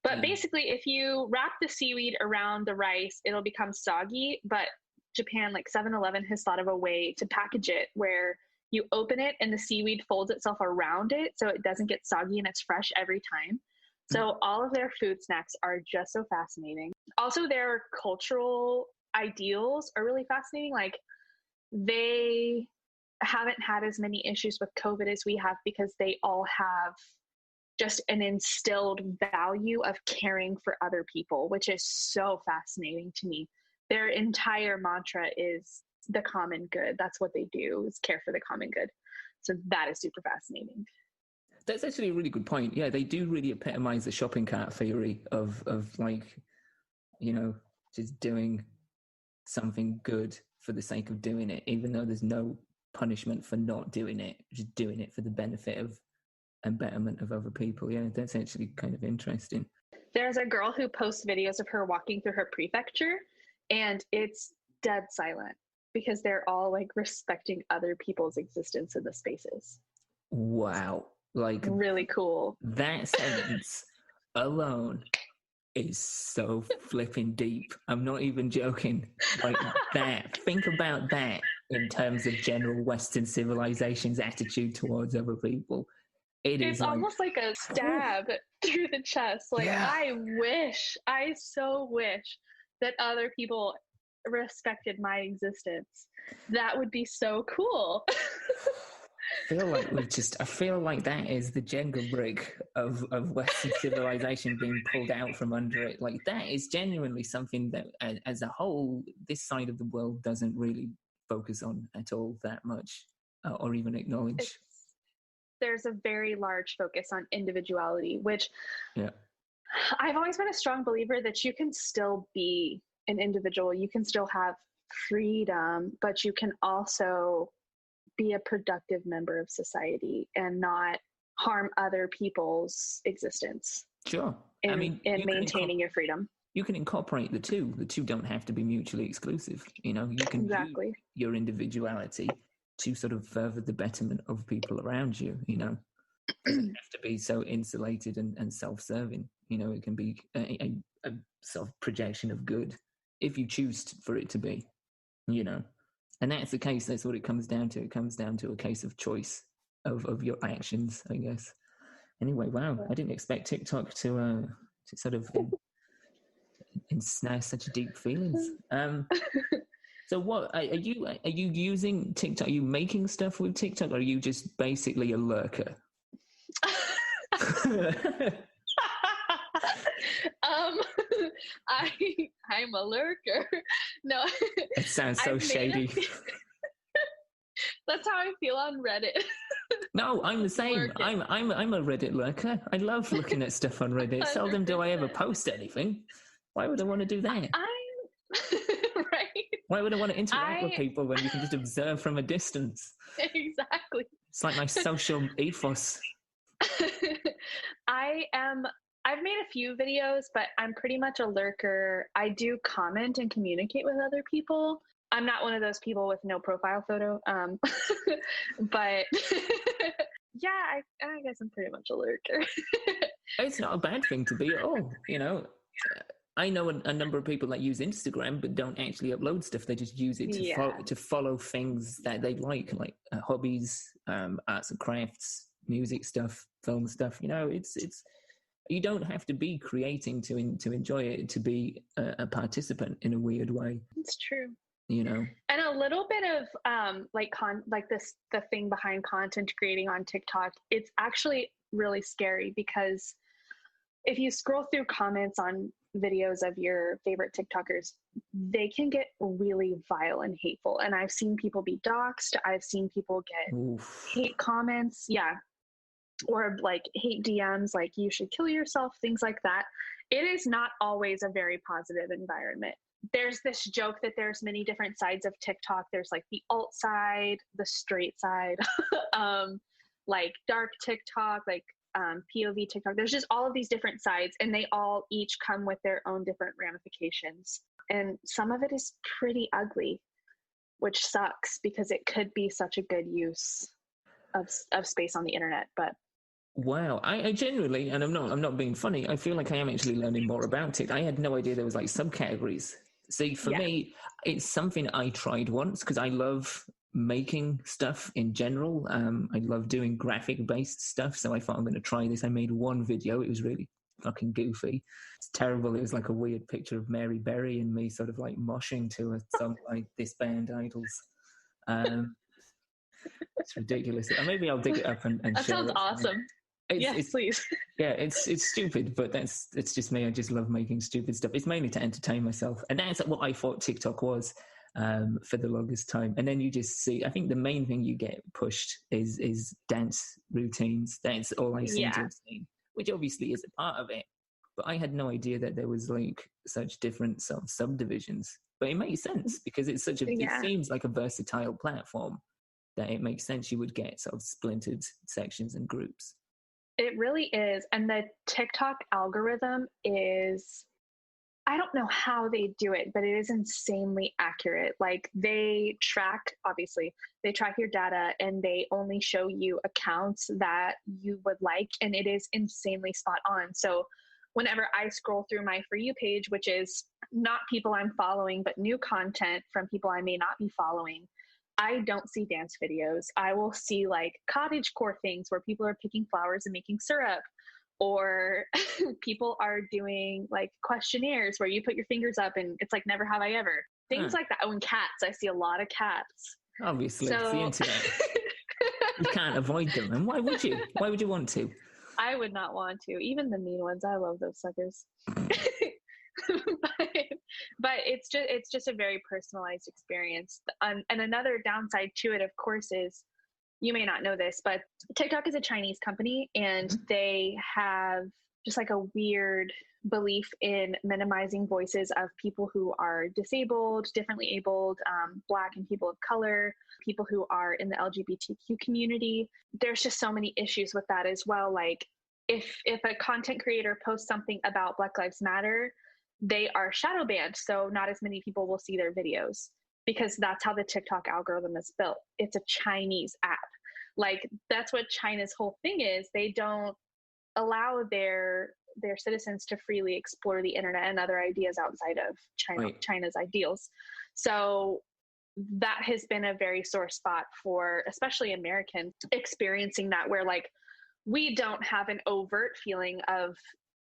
But basically, if you wrap the seaweed around the rice, it'll become soggy. But Japan, like 7-Eleven, has thought of a way to package it where you open it and the seaweed folds itself around it so it doesn't get soggy and it's fresh every time. So all of their food snacks are just so fascinating. Also, their cultural ideals are really fascinating. Like, they haven't had as many issues with COVID as we have because they all have just an instilled value of caring for other people, which is so fascinating to me. Their entire mantra is the common good. That's what they do, is care for the common good. So that is super fascinating. That's actually a really good point. Yeah, they do really epitomize the shopping cart theory of like, you know, just doing something good for the sake of doing it, even though there's no punishment for not doing it, just doing it for the benefit of and betterment of other people. Yeah, that's actually kind of interesting. There's a girl who posts videos of her walking through her prefecture, and it's dead silent because they're all like respecting other people's existence in the spaces. Wow. Like, really cool. That sentence alone is so flipping deep. I'm not even joking. Like that. Think about that in terms of general Western civilization's attitude towards other people. It's almost like a stab through the chest. Like, yeah. I so wish that other people respected my existence. That would be so cool. I feel like that is the Jenga brick of Western civilization being pulled out from under it. Like, that is genuinely something that, as a whole, this side of the world doesn't really focus on at all that much, or even acknowledge. There's a very large focus on individuality, which yeah. I've always been a strong believer that you can still be an individual. You can still have freedom, but you can also be a productive member of society and not harm other people's existence. Sure. In maintaining your freedom. You can incorporate the two. The two don't have to be mutually exclusive. You know, you can use your individuality to sort of further the betterment of people around you, you know. It doesn't have to be so insulated and self-serving. You know, it can be a sort of projection of good if you choose for it to be, you know. And that's the case. That's what it comes down to. It comes down to a case of choice of your actions, I guess. Anyway, wow. I didn't expect TikTok to sort of ensnare such deep feelings. So what are you using TikTok? Are you making stuff with TikTok, or are you just basically a lurker? I'm a lurker. No, it sounds so shady. That's how I feel on Reddit. No, I'm the same. I'm a Reddit lurker. I love looking at stuff on Reddit. 100%. Seldom do I ever post anything. Why would I want to do that? Right. Why would I want to interact with people when you can just observe from a distance? Exactly. It's like my social ethos. I've made a few videos, but I'm pretty much a lurker. I do comment and communicate with other people. I'm not one of those people with no profile photo. But yeah, I guess I'm pretty much a lurker. It's not a bad thing to be at all, you know. I know a number of people that use Instagram but don't actually upload stuff. They just use it to follow things that they like hobbies, arts and crafts, music stuff, film stuff. You know, it's you don't have to be creating to enjoy it, to be a participant in a weird way. It's true. You know, and a little bit of the thing behind content creating on TikTok, it's actually really scary because if you scroll through comments on videos of your favorite TikTokers, they can get really vile and hateful. And I've seen people be doxxed. I've seen people get hate comments. Yeah. Or like hate DMs, like you should kill yourself, things like that. It is not always a very positive environment. There's this joke that there's many different sides of TikTok. There's like the alt side, the straight side, like dark TikTok, like POV TikTok. There's just all of these different sides, and they all each come with their own different ramifications. And some of it is pretty ugly, which sucks because it could be such a good use of space on the internet. But wow, I genuinely, and I'm not being funny, I feel like I am actually learning more about it. I had no idea there was like subcategories. See, for me, it's something I tried once because I love making stuff in general. I love doing graphic-based stuff, so I thought I'm going to try this. I made one video. It was really fucking goofy. It's terrible. It was like a weird picture of Mary Berry and me sort of like moshing to a song like This Band Idols. It's ridiculous. Maybe I'll dig it up and that share sounds it. Awesome. Yes, please. Yeah, it's stupid, but it's just me. I just love making stupid stuff. It's mainly to entertain myself, and that's what I thought TikTok was for the longest time. And then you just see, I think the main thing you get pushed is dance routines. That's all I seem to have seen, which obviously is a part of it. But I had no idea that there was like such different sort of subdivisions. But it makes sense because it's such a. It seems like a versatile platform that it makes sense you would get sort of splintered sections and groups. It really is. And the TikTok algorithm is, I don't know how they do it, but it is insanely accurate. Like obviously, they track your data and they only show you accounts that you would like. And it is insanely spot on. So whenever I scroll through my For You page, which is not people I'm following, but new content from people I may not be following, I don't see dance videos. I will see like cottagecore things where people are picking flowers and making syrup, or people are doing like questionnaires where you put your fingers up and it's like never have I ever. Things like that. Oh, and cats. I see a lot of cats. Obviously, it's the internet. You can't avoid them. And why would you? Why would you want to? I would not want to. Even the mean ones. I love those suckers. but it's just a very personalized experience. And another downside to it, of course, is, you may not know this, but TikTok is a Chinese company, and they have just like a weird belief in minimizing voices of people who are disabled, differently abled, Black and people of color, people who are in the LGBTQ community. There's just so many issues with that as well. Like if a content creator posts something about Black Lives Matter, they are shadow banned. So not as many people will see their videos, because that's how the TikTok algorithm is built. It's a Chinese app. Like that's what China's whole thing is. They don't allow their citizens to freely explore the internet and other ideas outside of China's ideals. So that has been a very sore spot for especially Americans experiencing that, where like we don't have an overt feeling of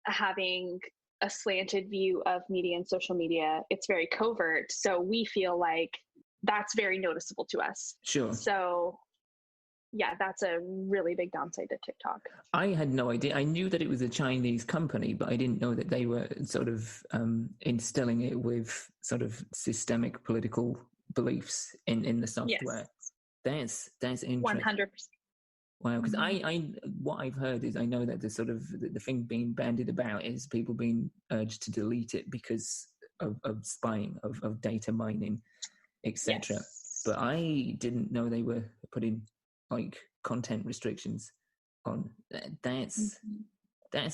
having a slanted view of media and social media. It's very covert. So we feel like that's very noticeable to us. Sure. So yeah, that's a really big downside to TikTok. I had no idea. I knew that it was a Chinese company, but I didn't know that they were sort of instilling it with sort of systemic political beliefs in the software. Yes. That's interesting. 100%. Wow, because I what I've heard is, I know that the sort of the thing being bandied about is people being urged to delete it because of spying, of data mining, etc. Yes. But I didn't know they were putting like content restrictions on. That's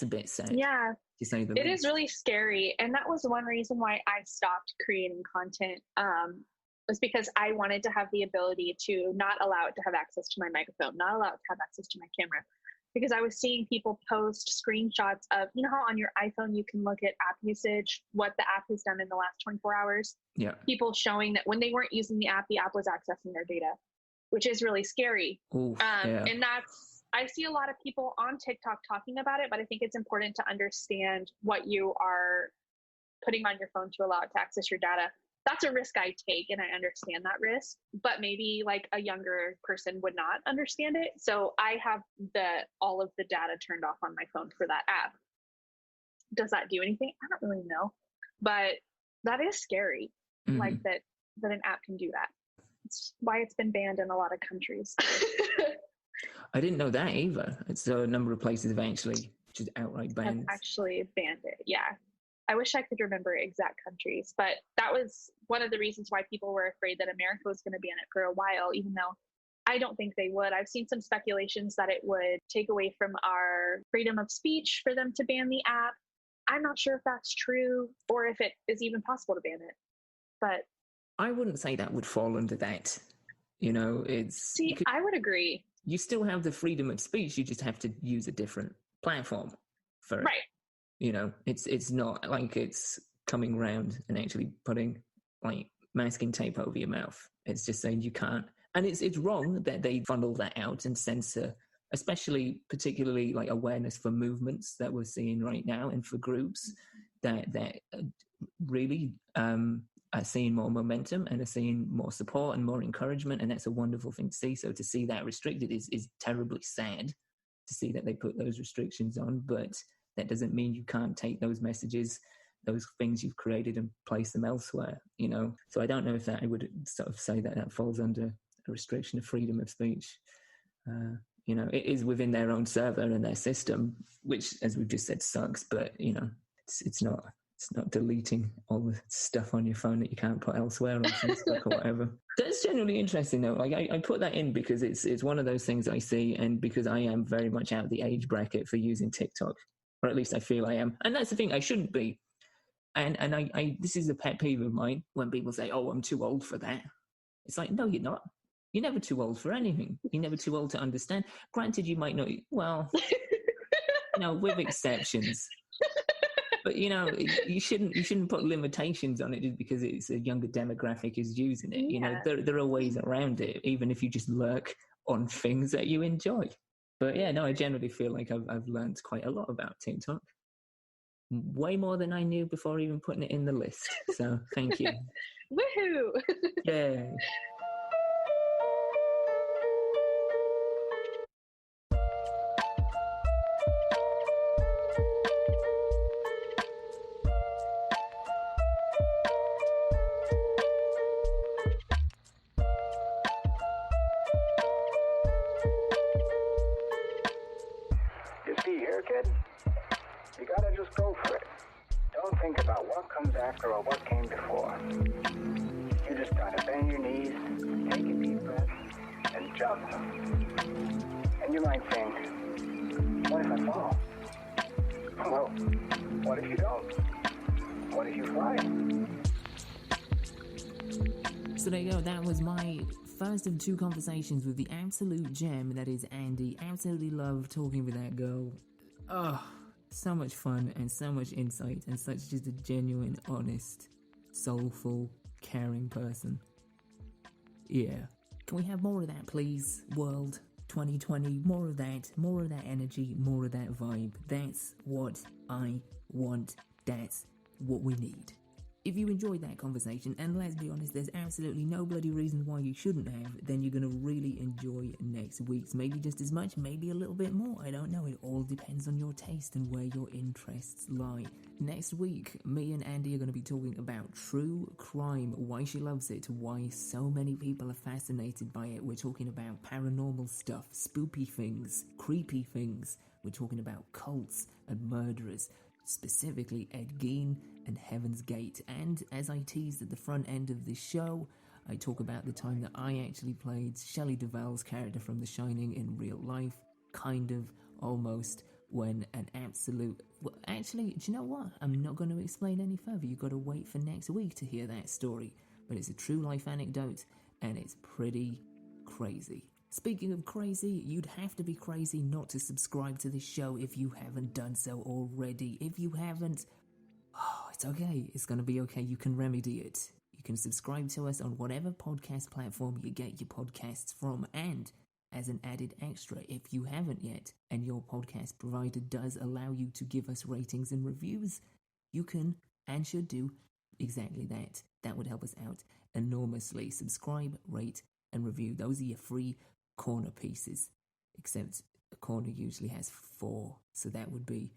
a bit sad. Yeah, to say the least. It is really scary, and that was one reason why I stopped creating content. Was because I wanted to have the ability to not allow it to have access to my microphone, not allow it to have access to my camera, because I was seeing people post screenshots of, you know how on your iPhone you can look at app usage, what the app has done in the last 24 hours. Yeah. People showing that when they weren't using the app was accessing their data, which is really scary. Oof, yeah. And I see a lot of people on TikTok talking about it, but I think it's important to understand what you are putting on your phone to allow it to access your data. That's a risk I take, and I understand that risk, but maybe like a younger person would not understand it. So I have all of the data turned off on my phone for that app. Does that do anything? I don't really know, but that is scary. Like that an app can do that. It's why it's been banned in a lot of countries. I didn't know that either. It's a number of places have actually just outright banned. Actually banned it. Yeah. I wish I could remember exact countries, but that was one of the reasons why people were afraid that America was going to ban it for a while, even though I don't think they would. I've seen some speculations that it would take away from our freedom of speech for them to ban the app. I'm not sure if that's true or if it is even possible to ban it, but I wouldn't say that would fall under that. You know, I would agree. You still have the freedom of speech. You just have to use a different platform for it. Right. You know, it's not like it's coming around and actually putting like masking tape over your mouth. It's just saying you can't. And it's wrong that they funnel that out and censor, particularly like awareness for movements that we're seeing right now, and for groups that really are seeing more momentum and are seeing more support and more encouragement. And that's a wonderful thing to see. So to see that restricted is terribly sad, to see that they put those restrictions on. But that doesn't mean you can't take those messages, those things you've created, and place them elsewhere, you know? So I don't know if I would sort of say that falls under a restriction of freedom of speech. You know, it is within their own server and their system, which, as we've just said, sucks, but, you know, it's not deleting all the stuff on your phone that you can't put elsewhere on Facebook or whatever. That's generally interesting, though. Like I put that in because it's one of those things I see, and because I am very much out of the age bracket for using TikTok. Or at least I feel I am. And that's the thing, I shouldn't be. And I this is a pet peeve of mine when people say, "Oh, I'm too old for that." It's like, no, you're not. You're never too old for anything. You're never too old to understand. Granted, you might not. Well, with exceptions. But you shouldn't put limitations on it just because it's a younger demographic is using it. Yeah. There are ways around it, even if you just lurk on things that you enjoy. But yeah, no, I generally feel like I've learned quite a lot about TikTok. Way more than I knew before even putting it in the list. So thank you. Woohoo! Yeah. You see here, kid? You gotta just go for it. Don't think about what comes after or what came before. You just gotta bend your knees, take a deep breath, and jump. And you might think, what if I fall? Well, what if you don't? What if you fly? So there you go. That was my first of 2 conversations with the absolute gem that is Andy. Absolutely love talking with that girl. Oh, so much fun and so much insight and such just a genuine, honest, soulful, caring person. Yeah. Can we have more of that, please, world? 2020, more of that energy, more of that vibe. That's what I want. That's what we need. If you enjoyed that conversation, and let's be honest, there's absolutely no bloody reason why you shouldn't have, then you're going to really enjoy next week's. Maybe just as much, maybe a little bit more. I don't know. It all depends on your taste and where your interests lie. Next week, me and Andy are going to be talking about true crime, why she loves it, why so many people are fascinated by it. We're talking about paranormal stuff, spooky things, creepy things. We're talking about cults and murderers, specifically Ed Gein and Heaven's Gate. And as I teased at the front end of this show, I talk about the time that I actually played Shelley Duvall's character from The Shining in real life, kind of, almost, when an absolute... Well, actually, do you know what? I'm not going to explain any further. You've got to wait for next week to hear that story. But it's a true life anecdote, and it's pretty crazy. Speaking of crazy, you'd have to be crazy not to subscribe to this show if you haven't done so already. If you haven't, it's okay. It's going to be okay. You can remedy it. You can subscribe to us on whatever podcast platform you get your podcasts from. And as an added extra, if you haven't yet, and your podcast provider does allow you to give us ratings and reviews, you can and should do exactly that. That would help us out enormously. Subscribe, rate, and review. Those are your free corner pieces, except a corner usually has 4, so that would be,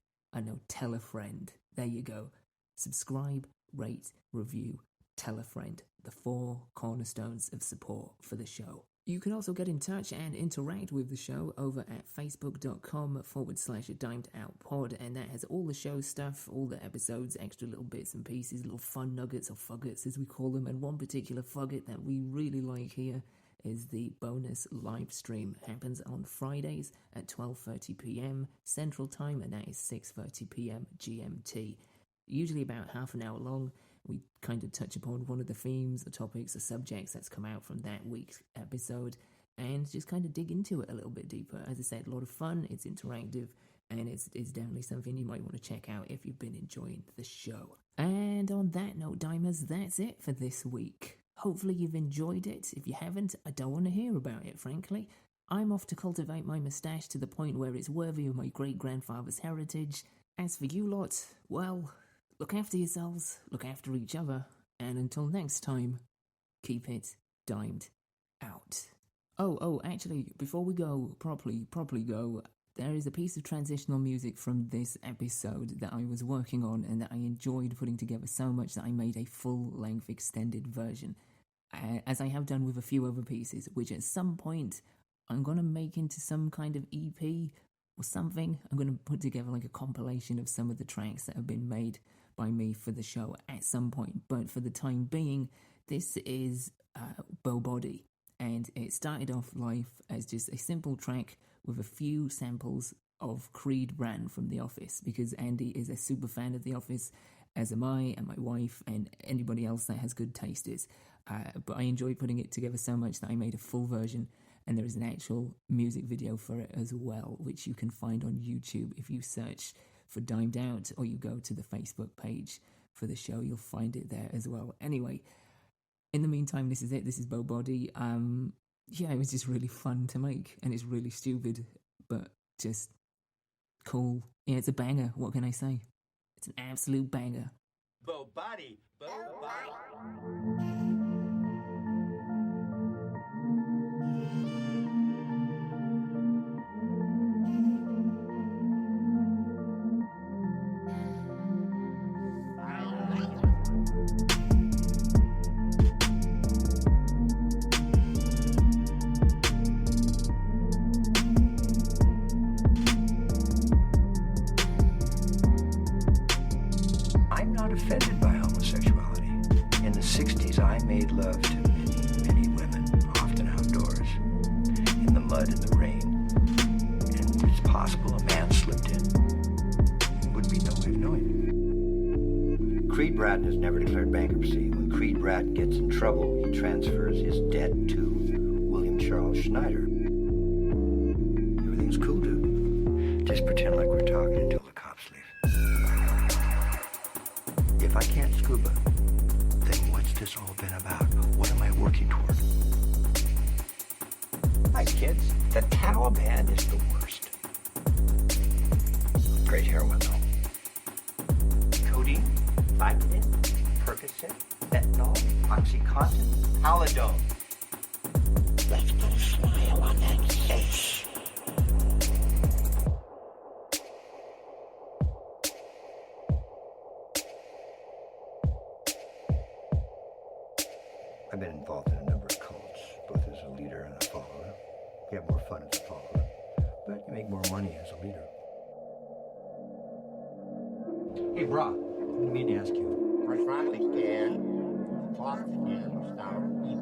tell a friend. There you go. Subscribe, rate, review, tell a friend. The 4 cornerstones of support for the show. You can also get in touch and interact with the show over at facebook.com/dimedoutpod, and that has all the show stuff, all the episodes, extra little bits and pieces, little fun nuggets or fuggets as we call them. And one particular fugget that we really like here is the bonus live stream. Happens on Fridays at 12:30 p.m. Central Time, and that is 6:30 p.m. GMT. Usually about half an hour long. We kind of touch upon one of the themes, the topics, the subjects that's come out from that week's episode, and just kind of dig into it a little bit deeper. As I said, a lot of fun, it's interactive, and it's definitely something you might want to check out if you've been enjoying the show. And on that note, Dimers, that's it for this week. Hopefully you've enjoyed it. If you haven't, I don't want to hear about it, frankly. I'm off to cultivate my moustache to the point where it's worthy of my great-grandfather's heritage. As for you lot, well, look after yourselves, look after each other, and until next time, keep it dimed out. Oh, actually, before we go, properly go, there is a piece of transitional music from this episode that I was working on and that I enjoyed putting together so much that I made a full-length extended version, as I have done with a few other pieces, which at some point I'm going to make into some kind of EP or something. I'm going to put together like a compilation of some of the tracks that have been made by me for the show at some point. But for the time being, this is Bow Body, and it started off life as just a simple track with a few samples of Creed Bratton from The Office, because Andy is a super fan of The Office, as am I and my wife and anybody else that has good taste is. But I enjoy putting it together so much that I made a full version, and there is an actual music video for it as well, which you can find on YouTube if you search for Dimed Out, or you go to the Facebook page for the show. You'll find it there as well. Anyway, in the meantime, this is it. This is Bo Body. It was just really fun to make, and it's really stupid, but just cool. Yeah, it's a banger. What can I say? It's an absolute banger. Bo Body. Bo Body. Offended by homosexuality. In the 60s, I made love to many, many women, often outdoors, in the mud and the rain. And it's possible a man slipped in. Would be no way of knowing. Creed Bratton has never declared bankruptcy. When Creed Bratton gets in trouble, he transfers his debt to William Charles Schneider. Everything's cool, dude. Just pretend like we're talking until the cops leave. If I can't scuba, then what's this all been about? What am I working toward? Hi, kids. The Taliban is the worst. Great heroin, though. Codeine, Vicodin, Percocet, fentanyl, OxyContin, Halidone. Let's put a smile on that face. I've been involved in a number of cults, both as a leader and a follower. You have more fun as a follower, but you make more money as a leader. Hey, brah, I mean to ask you. Wahrscheinlich Kosten stammen die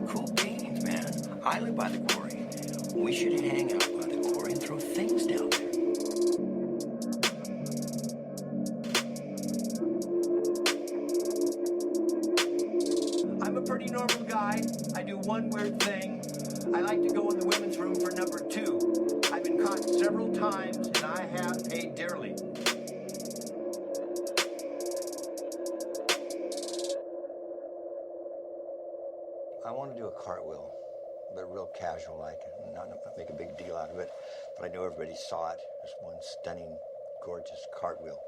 Cool beans, man. I live by the quarry. We should hang out by the quarry and throw things down there. I'm a pretty normal guy. I do one weird thing. I like to go in the women's room for number 2. I've been caught several times, and I have paid dearly. I want to do a cartwheel, but real casual, like, not make a big deal out of it. But I know everybody saw it. There's one stunning, gorgeous cartwheel.